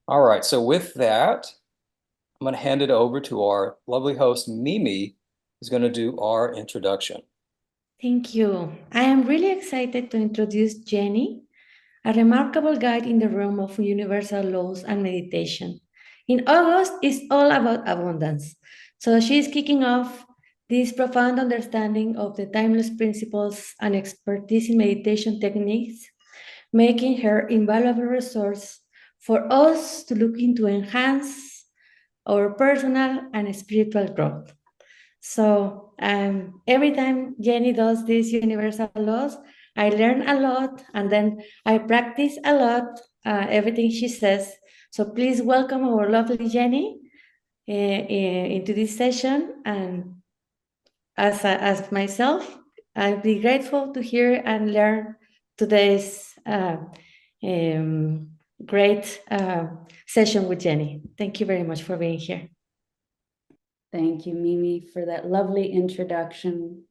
All right, so with that, I'm going to hand it over to our lovely host, Mimi, who's going to do our introduction. Thank you. I am really excited to introduce Jenny, a remarkable guide in the realm of universal laws and meditation. In August, it's all about abundance. So she's kicking off this profound understanding of the timeless principles and expertise in meditation techniques, making her invaluable resource for us to look into enhance our personal and spiritual growth. So every time Jenny does these universal laws, I learn a lot and then I practice a lot, everything she says. So please welcome our lovely Jenny into this session. And as myself, I'll be grateful to hear and learn today's um, great session with Jenny. Thank you very much for being here. Thank you, Mimi, for that lovely introduction.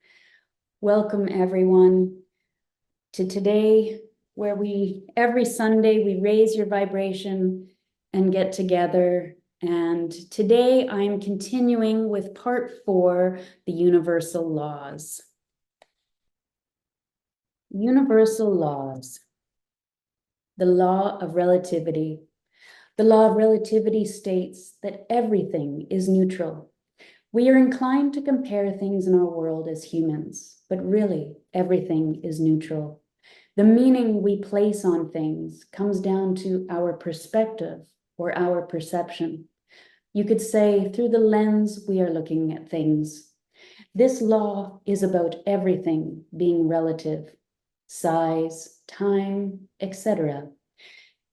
Welcome, everyone, to today, where every Sunday, we raise your vibration and get together. And today, I'm continuing with part 4, the universal laws. Universal laws. The law of relativity. The law of relativity states that everything is neutral. We are inclined to compare things in our world as humans, but really everything is neutral. The meaning we place on things comes down to our perspective or our perception. You could say through the lens we are looking at things. This law is about everything being relative, size, time, etc.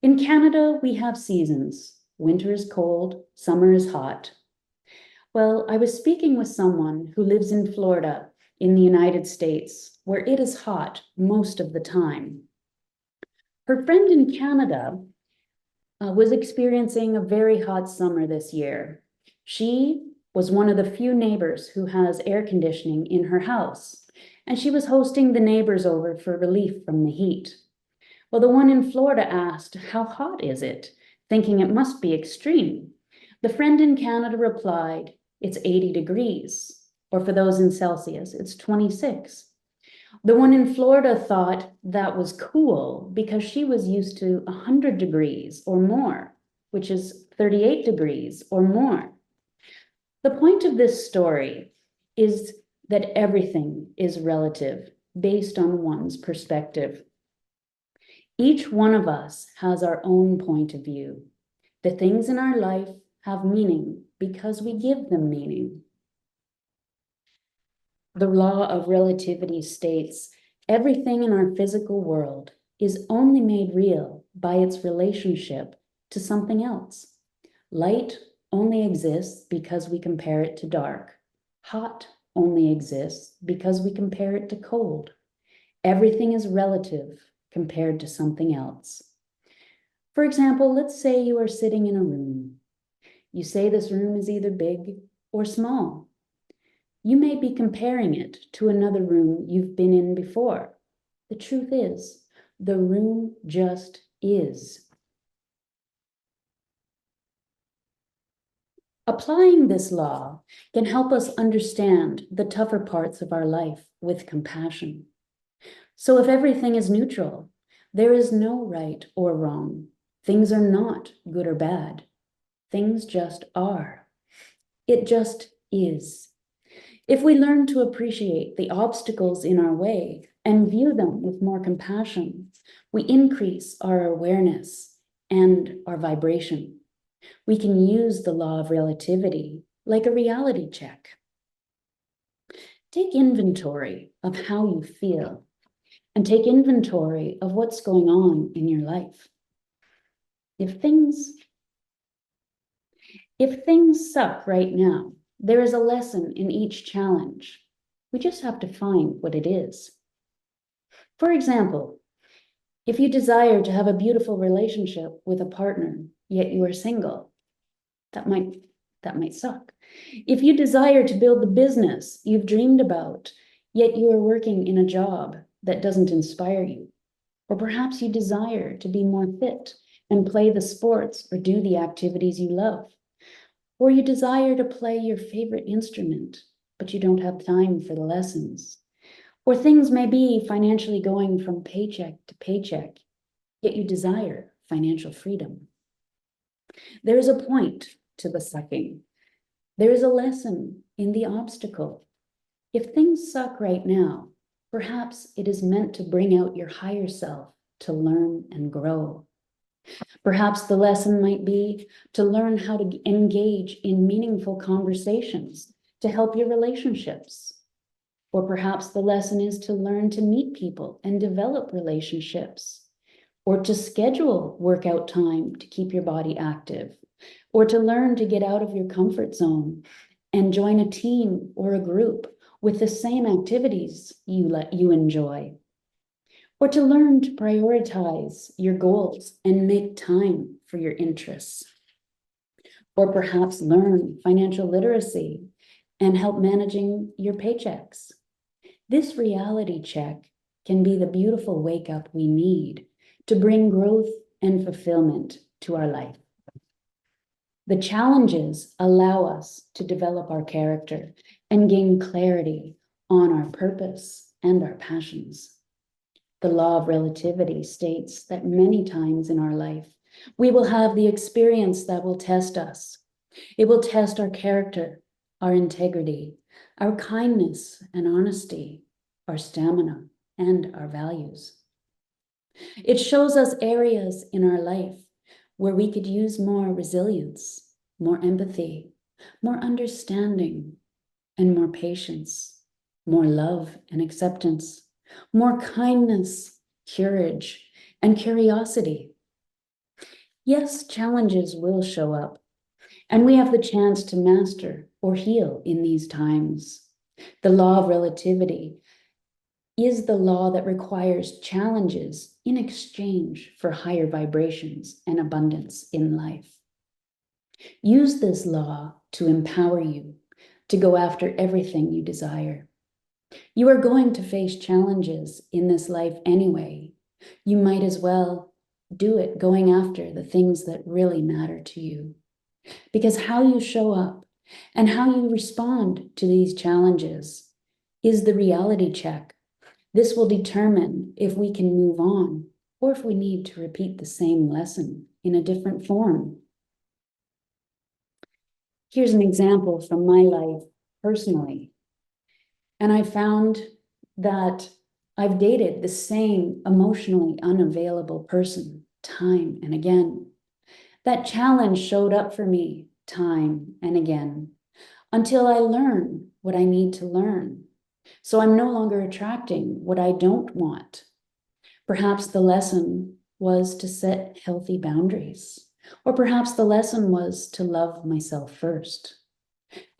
In Canada, we have seasons. Winter is cold, summer is hot. Well, I was speaking with someone who lives in Florida in the United States, where it is hot most of the time. Her friend in Canada was experiencing a very hot summer this year. She was one of the few neighbors who has air conditioning in her house, and she was hosting the neighbors over for relief from the heat. Well, the one in Florida asked, "How hot is it?" thinking it must be extreme. The friend in Canada replied, "It's 80 degrees, or for those in Celsius, it's 26. The one in Florida thought that was cool because she was used to 100 degrees or more, which is 38 degrees or more. The point of this story is that everything is relative based on one's perspective. Each one of us has our own point of view. The things in our life have meaning because we give them meaning. The law of relativity states everything in our physical world is only made real by its relationship to something else. Light only exists because we compare it to dark. Hot only exists because we compare it to cold. Everything is relative compared to something else. For example, let's say you are sitting in a room. You say this room is either big or small. You may be comparing it to another room you've been in before. The truth is, the room just is. Applying this law can help us understand the tougher parts of our life with compassion. So if everything is neutral, there is no right or wrong. Things are not good or bad. Things just are. It just is. If we learn to appreciate the obstacles in our way and view them with more compassion, we increase our awareness and our vibration. We can use the law of relativity like a reality check. Take inventory of how you feel and take inventory of what's going on in your life. If things suck right now, there is a lesson in each challenge. We just have to find what it is. For example, if you desire to have a beautiful relationship with a partner, yet you are single, that might suck. If you desire to build the business you've dreamed about, yet you are working in a job that doesn't inspire you, or perhaps you desire to be more fit, and play the sports or do the activities you love. Or you desire to play your favorite instrument, but you don't have time for the lessons. Or things may be financially going from paycheck to paycheck, yet you desire financial freedom. There is a point to the sucking. There is a lesson in the obstacle. If things suck right now, perhaps it is meant to bring out your higher self to learn and grow. Perhaps the lesson might be to learn how to engage in meaningful conversations to help your relationships. Or perhaps the lesson is to learn to meet people and develop relationships, or to schedule workout time to keep your body active, or to learn to get out of your comfort zone and join a team or a group with the same activities you enjoy, or to learn to prioritize your goals and make time for your interests, or perhaps learn financial literacy and help managing your paychecks. This reality check can be the beautiful wake up we need to bring growth and fulfillment to our life. The challenges allow us to develop our character and gain clarity on our purpose and our passions. The law of relativity states that many times in our life, we will have the experience that will test us. It will test our character, our integrity, our kindness and honesty, our stamina, and our values. It shows us areas in our life where we could use more resilience, more empathy, more understanding, and more patience, more love and acceptance, more kindness, courage, and curiosity. Yes, challenges will show up, and we have the chance to master or heal in these times. The law of relativity is the law that requires challenges in exchange for higher vibrations and abundance in life. Use this law to empower you to go after everything you desire. You are going to face challenges in this life anyway. You might as well do it going after the things that really matter to you. Because how you show up and how you respond to these challenges is the reality check. This will determine if we can move on or if we need to repeat the same lesson in a different form. Here's an example from my life personally. And I found that I've dated the same emotionally unavailable person time and again. That challenge showed up for me time and again until I learn what I need to learn. So I'm no longer attracting what I don't want. Perhaps the lesson was to set healthy boundaries, or perhaps the lesson was to love myself first.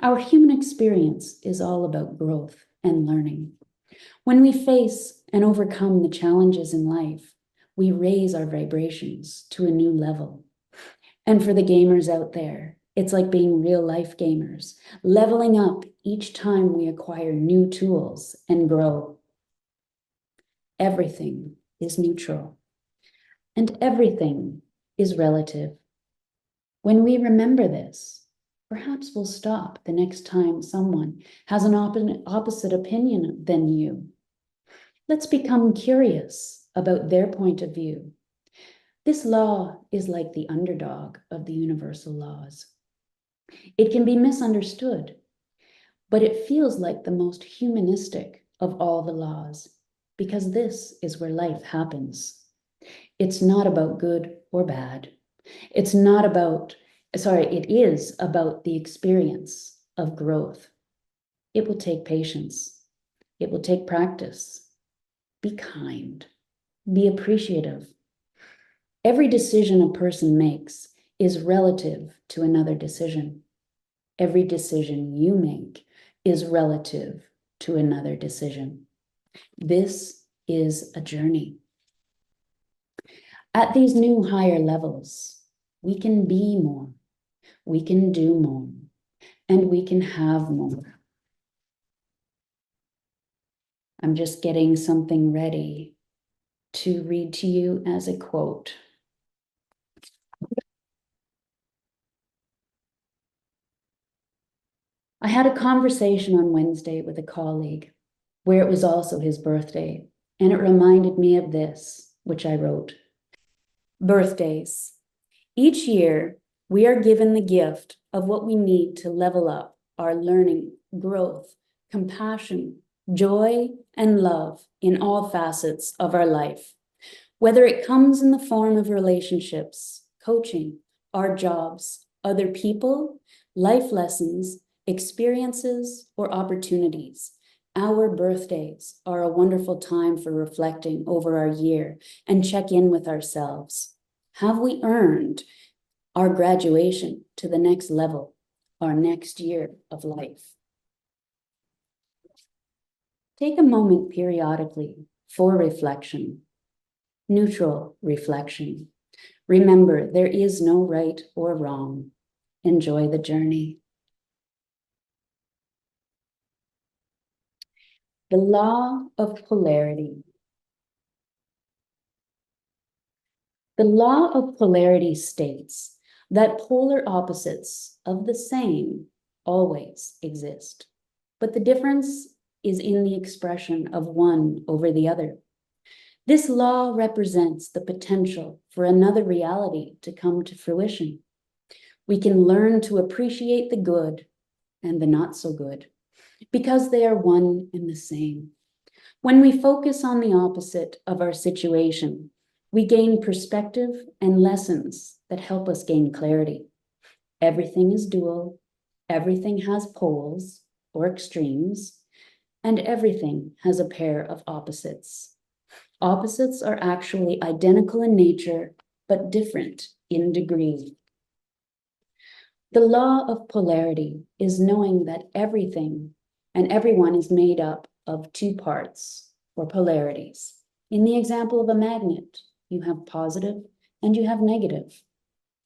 Our human experience is all about growth and learning. When we face and overcome the challenges in life, we raise our vibrations to a new level. And for the gamers out there, it's like being real life gamers, leveling up each time we acquire new tools and grow. Everything is neutral, and everything is relative. When we remember this, perhaps we'll stop the next time someone has an opposite opinion than you. Let's become curious about their point of view. This law is like the underdog of the universal laws. It can be misunderstood, but it feels like the most humanistic of all the laws, because this is where life happens. It's not about good or bad. It is about the experience of growth. It will take patience. It will take practice. Be kind. Be appreciative. Every decision a person makes is relative to another decision. Every decision you make is relative to another decision. This is a journey. At these new higher levels, we can be more, we can do more, and we can have more. I'm just getting something ready to read to you as a quote. I had a conversation on Wednesday with a colleague where it was also his birthday, and it reminded me of this, which I wrote. Birthdays. Each year, we are given the gift of what we need to level up our learning, growth, compassion, joy, and love in all facets of our life. Whether it comes in the form of relationships, coaching, our jobs, other people, life lessons, experiences, or opportunities, our birthdays are a wonderful time for reflecting over our year and check in with ourselves. Have we earned our graduation to the next level, our next year of life? Take a moment periodically for reflection, neutral reflection. Remember, there is no right or wrong. Enjoy the journey. The law of polarity. The law of polarity states that polar opposites of the same always exist, but the difference is in the expression of one over the other. This law represents the potential for another reality to come to fruition. We can learn to appreciate the good and the not so good because they are one and the same. When we focus on the opposite of our situation, we gain perspective and lessons that help us gain clarity. Everything is dual, everything has poles or extremes, and everything has a pair of opposites. Opposites are actually identical in nature, but different in degree. The law of polarity is knowing that everything and everyone is made up of two parts, or polarities. In the example of a magnet, you have positive and you have negative.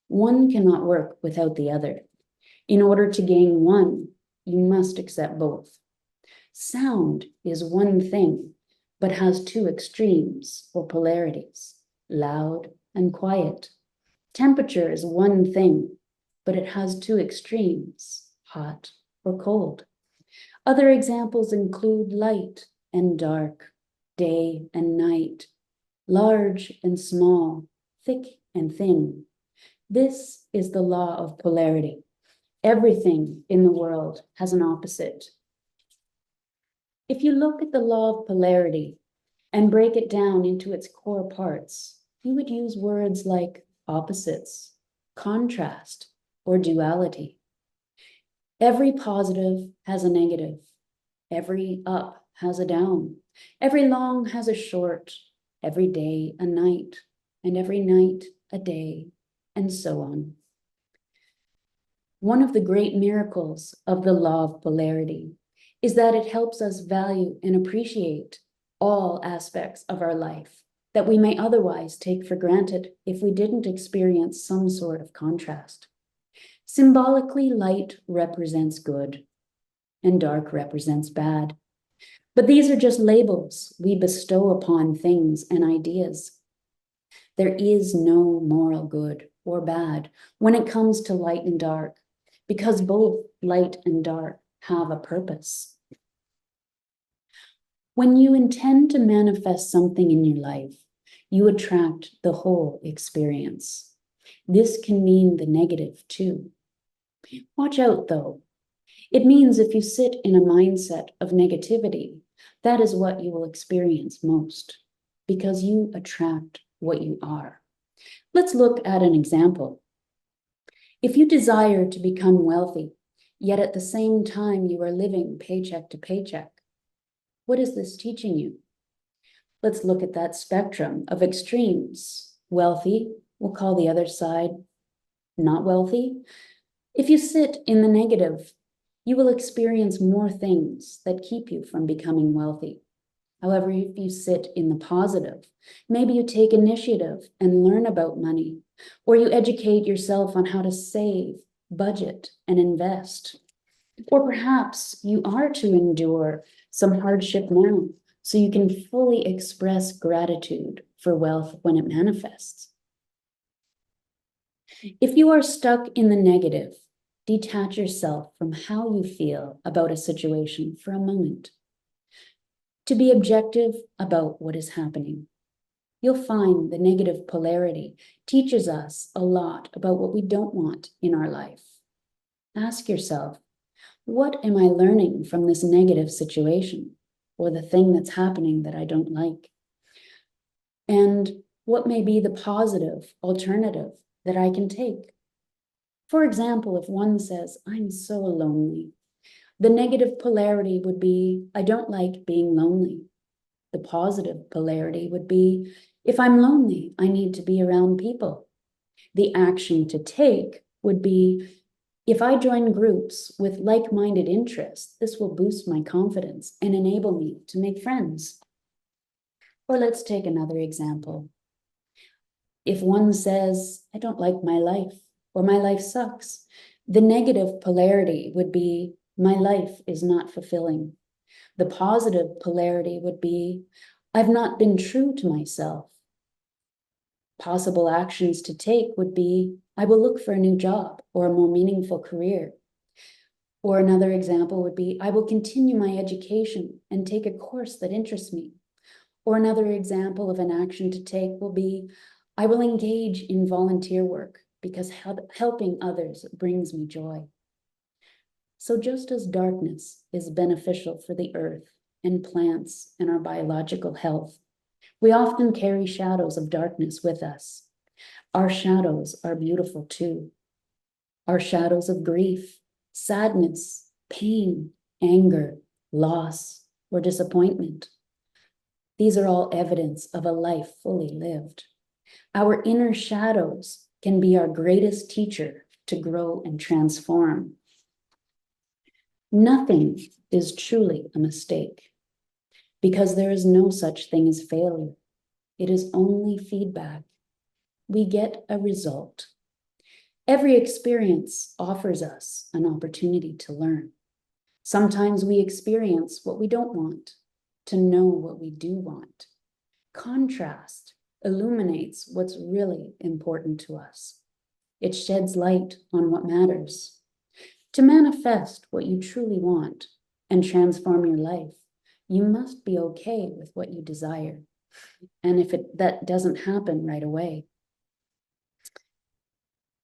One cannot work without the other. In order to gain one, you must accept both. Sound is one thing, but has two extremes or polarities, loud and quiet. Temperature is one thing, but it has two extremes, hot or cold. Other examples include light and dark, day and night, large and small, thick and thin. This is the law of polarity. Everything in the world has an opposite. If you look at the law of polarity and break it down into its core parts, you would use words like opposites, contrast, or duality. Every positive has a negative. Every up has a down. Every long has a short. Every day a night. And every night a day, and so on. One of the great miracles of the law of polarity is that it helps us value and appreciate all aspects of our life that we may otherwise take for granted if we didn't experience some sort of contrast. Symbolically, light represents good and dark represents bad. But these are just labels we bestow upon things and ideas. There is no moral good or bad when it comes to light and dark, because both light and dark have a purpose. When you intend to manifest something in your life, you attract the whole experience. This can mean the negative too. Watch out though. It means if you sit in a mindset of negativity, that is what you will experience most, because you attract what you are. Let's look at an example. If you desire to become wealthy, yet at the same time you are living paycheck to paycheck, what is this teaching you? Let's look at that spectrum of extremes. Wealthy, we'll call the other side not wealthy. If you sit in the negative, you will experience more things that keep you from becoming wealthy. However, if you sit in the positive, maybe you take initiative and learn about money, or you educate yourself on how to save, budget, and invest. Or perhaps you are to endure some hardship now, so you can fully express gratitude for wealth when it manifests. If you are stuck in the negative, Detach yourself from how you feel about a situation for a moment. To be objective about what is happening. You'll find the negative polarity teaches us a lot about what we don't want in our life. Ask yourself, what am I learning from this negative situation or the thing that's happening that I don't like? And what may be the positive alternative that I can take? For example, if one says, I'm so lonely, the negative polarity would be, I don't like being lonely. The positive polarity would be, if I'm lonely, I need to be around people. The action to take would be, if I join groups with like-minded interests, this will boost my confidence and enable me to make friends. Or let's take another example. If one says, I don't like my life, or my life sucks, the negative polarity would be, my life is not fulfilling. The positive polarity would be, I've not been true to myself. Possible actions to take would be, I will look for a new job or a more meaningful career. Or another example would be, I will continue my education and take a course that interests me. Or another example of an action to take will be, I will engage in volunteer work because helping others brings me joy. So just as darkness is beneficial for the earth and plants and our biological health, we often carry shadows of darkness with us. Our shadows are beautiful too. Our shadows of grief, sadness, pain, anger, loss, or disappointment. These are all evidence of a life fully lived. Our inner shadows can be our greatest teacher to grow and transform. Nothing is truly a mistake because there is no such thing as failure. It is only feedback. We get a result. Every experience offers us an opportunity to learn. Sometimes we experience what we don't want, to know what we do want. Contrast illuminates what's really important to us. It sheds light on what matters. To manifest what you truly want and transform your life, you must be okay with what you desire. And if that doesn't happen right away,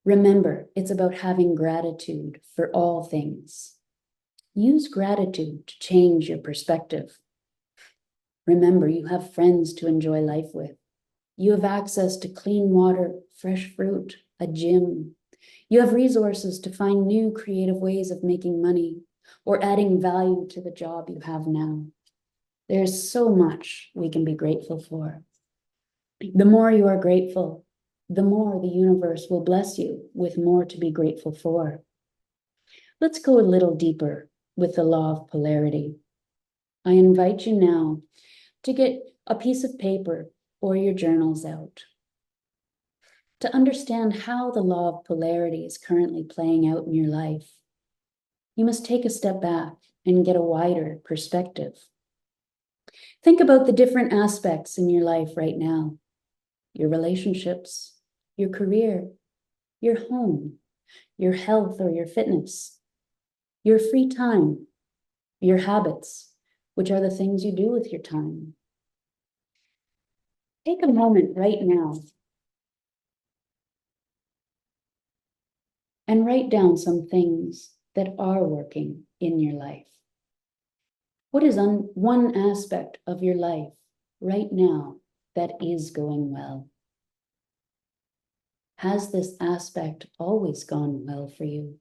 remember, it's about having gratitude for all things. Use gratitude to change your perspective. Remember, you have friends to enjoy life with. You have access to clean water, fresh fruit, a gym. You have resources to find new creative ways of making money or adding value to the job you have now. There's so much we can be grateful for. The more you are grateful, the more the universe will bless you with more to be grateful for. Let's go a little deeper with the law of polarity. I invite you now to get a piece of paper or your journals out to understand how the law of polarity is currently playing out in your life. You must take a step back and get a wider perspective. Think about the different aspects in your life right now. Your relationships, your career, your home, your health or your fitness, your free time, your habits, which are the things you do with your time. Take a moment right now and write down some things that are working in your life. What is one aspect of your life right now that is going well? Has this aspect always gone well for you?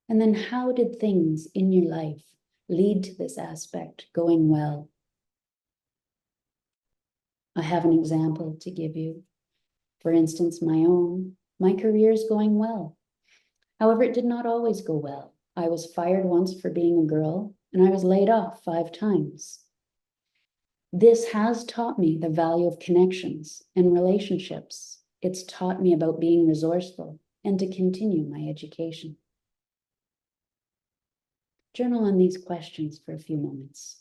And then how did things in your life lead to this aspect going well? I have an example to give you. For instance, my career is going well. However, it did not always go well. I was fired once for being a girl, and I was laid off 5 times. This has taught me the value of connections and relationships. It's taught me about being resourceful and to continue my education. Journal on these questions for a few moments.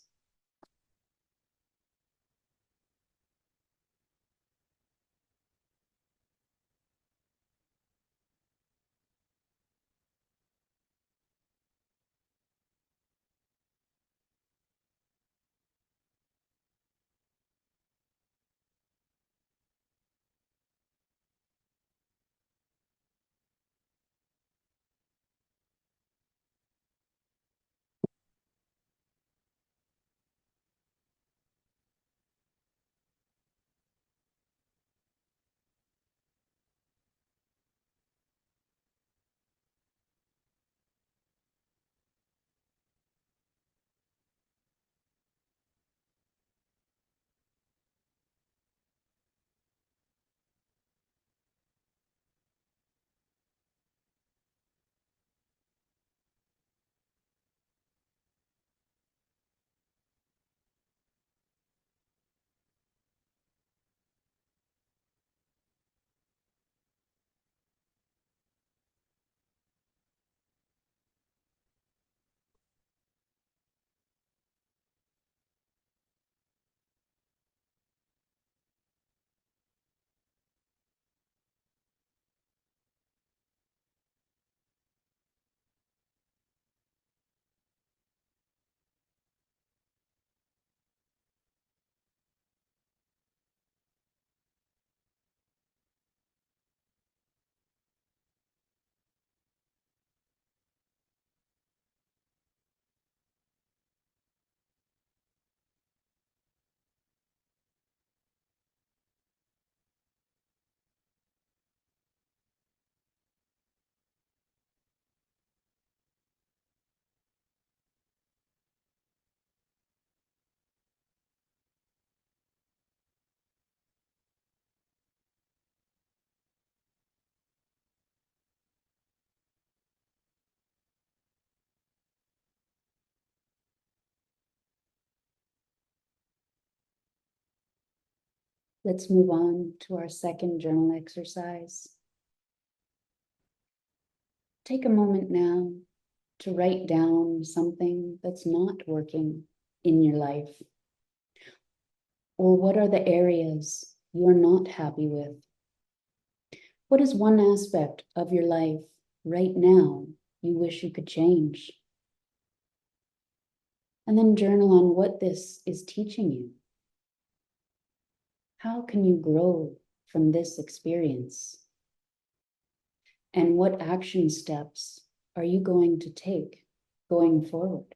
Let's move on to our second journal exercise. Take a moment now to write down something that's not working in your life. Or what are the areas you are not happy with? What is one aspect of your life right now you wish you could change? And then journal on what this is teaching you. How can you grow from this experience? And what action steps are you going to take going forward?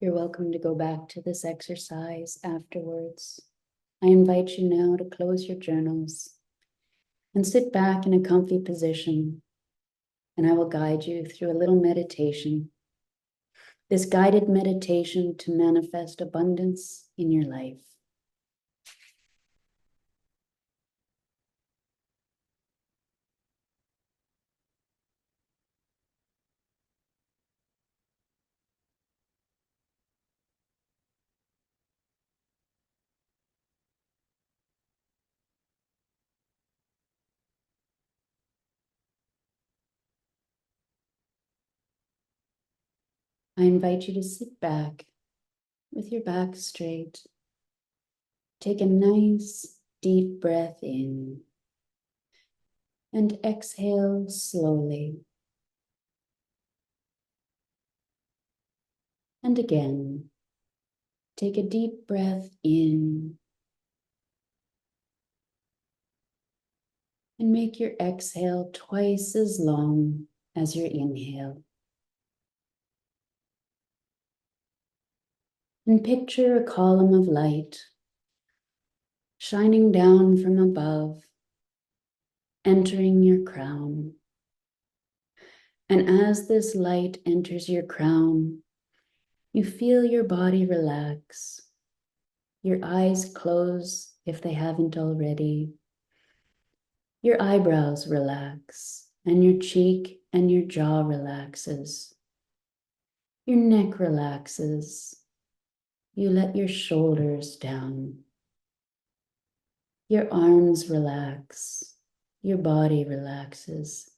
You're welcome to go back to this exercise afterwards. I invite you now to close your journals and sit back in a comfy position, and I will guide you through a little meditation. This guided meditation to manifest abundance in your life. I invite you to sit back with your back straight. Take a nice deep breath in and exhale slowly. And again, take a deep breath in and make your exhale twice as long as your inhale. And picture a column of light shining down from above, entering your crown. And as this light enters your crown, you feel your body relax. Your eyes close if they haven't already. Your eyebrows relax, and your cheek and your jaw relaxes. Your neck relaxes. You let your shoulders down. Your arms relax. Your body relaxes.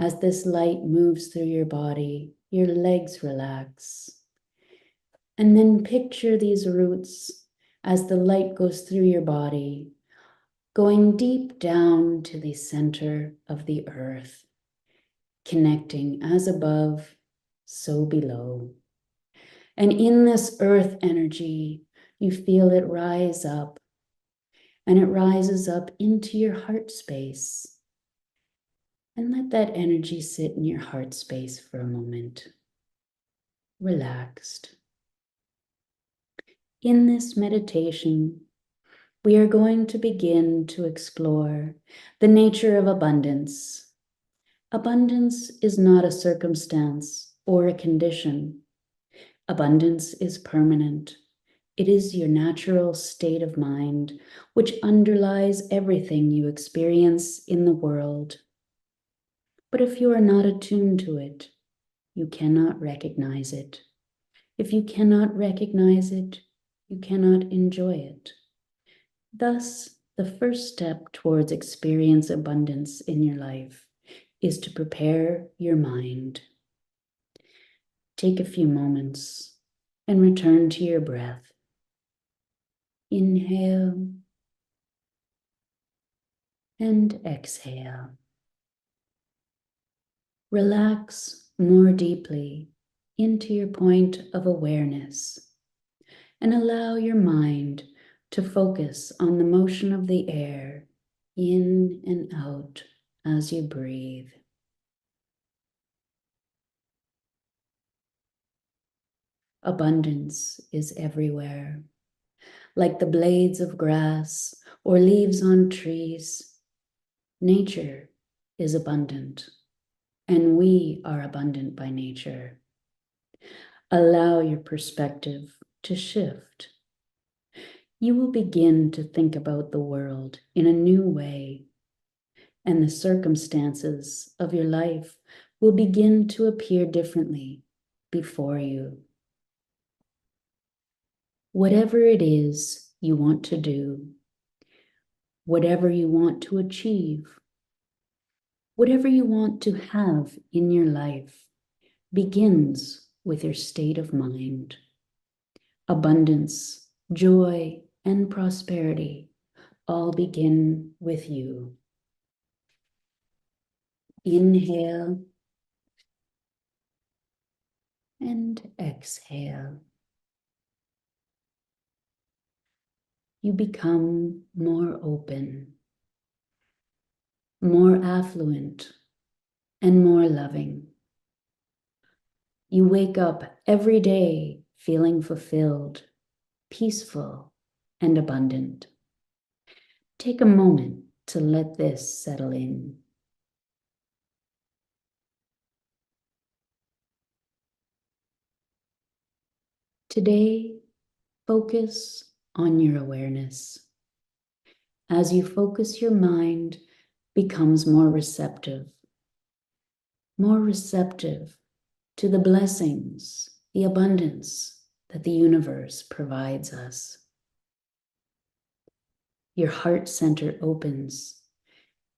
As this light moves through your body, your legs relax. And then picture these roots as the light goes through your body, going deep down to the center of the earth, connecting as above, so below. And in this earth energy, you feel it rise up, and it rises up into your heart space. And let that energy sit in your heart space for a moment, relaxed. In this meditation, we are going to begin to explore the nature of abundance. Abundance is not a circumstance or a condition. Abundance is permanent. It is your natural state of mind, which underlies everything you experience in the world. But if you are not attuned to it, you cannot recognize it. If you cannot recognize it, you cannot enjoy it. Thus, the first step towards experience abundance in your life is to prepare your mind. Take a few moments and return to your breath. Inhale and exhale. Relax more deeply into your point of awareness and allow your mind to focus on the motion of the air in and out as you breathe. Abundance is everywhere, like the blades of grass or leaves on trees. Nature is abundant, and we are abundant by nature. Allow your perspective to shift. You will begin to think about the world in a new way, and the circumstances of your life will begin to appear differently before you. Whatever it is you want to do, whatever you want to achieve, whatever you want to have in your life begins with your state of mind. Abundance, joy, and prosperity all begin with you. Inhale and exhale. You become more open, more affluent, and more loving. You wake up every day feeling fulfilled, peaceful, and abundant. Take a moment to let this settle in. Today, focus on your awareness. As you focus, your mind becomes more receptive to the blessings, the abundance that the universe provides us. Your heart center opens,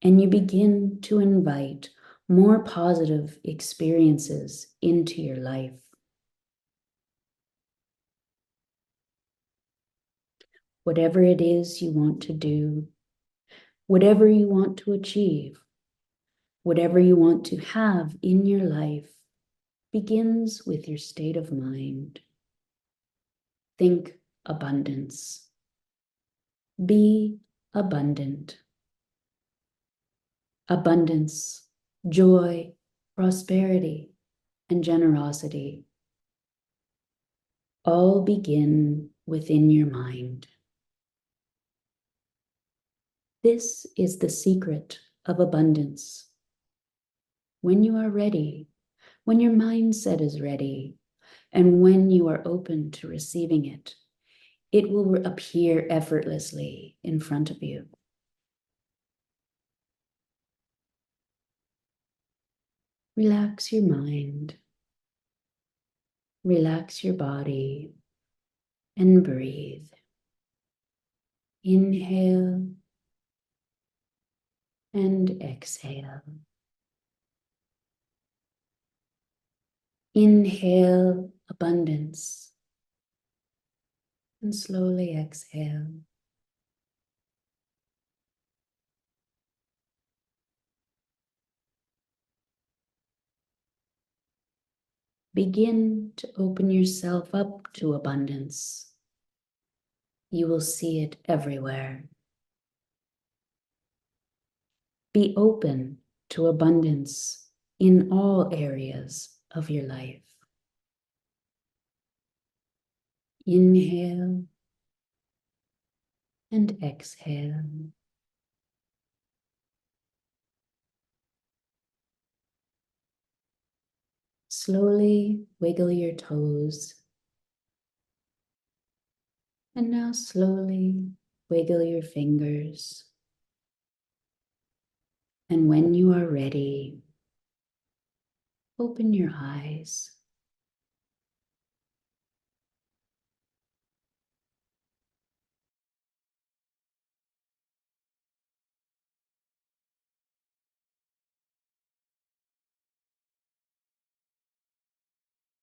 and you begin to invite more positive experiences into your life. Whatever it is you want to do, whatever you want to achieve, whatever you want to have in your life, begins with your state of mind. Think abundance. Be abundant. Abundance, joy, prosperity, and generosity all begin within your mind. This is the secret of abundance. When you are ready, when your mindset is ready, and when you are open to receiving it, it will appear effortlessly in front of you. Relax your mind, relax your body, and breathe. Inhale and exhale. Inhale abundance and slowly exhale. Begin to open yourself up to abundance. You will see it everywhere. Be open to abundance in all areas of your life. Inhale and exhale. Slowly wiggle your toes. And now slowly wiggle your fingers. And when you are ready, open your eyes.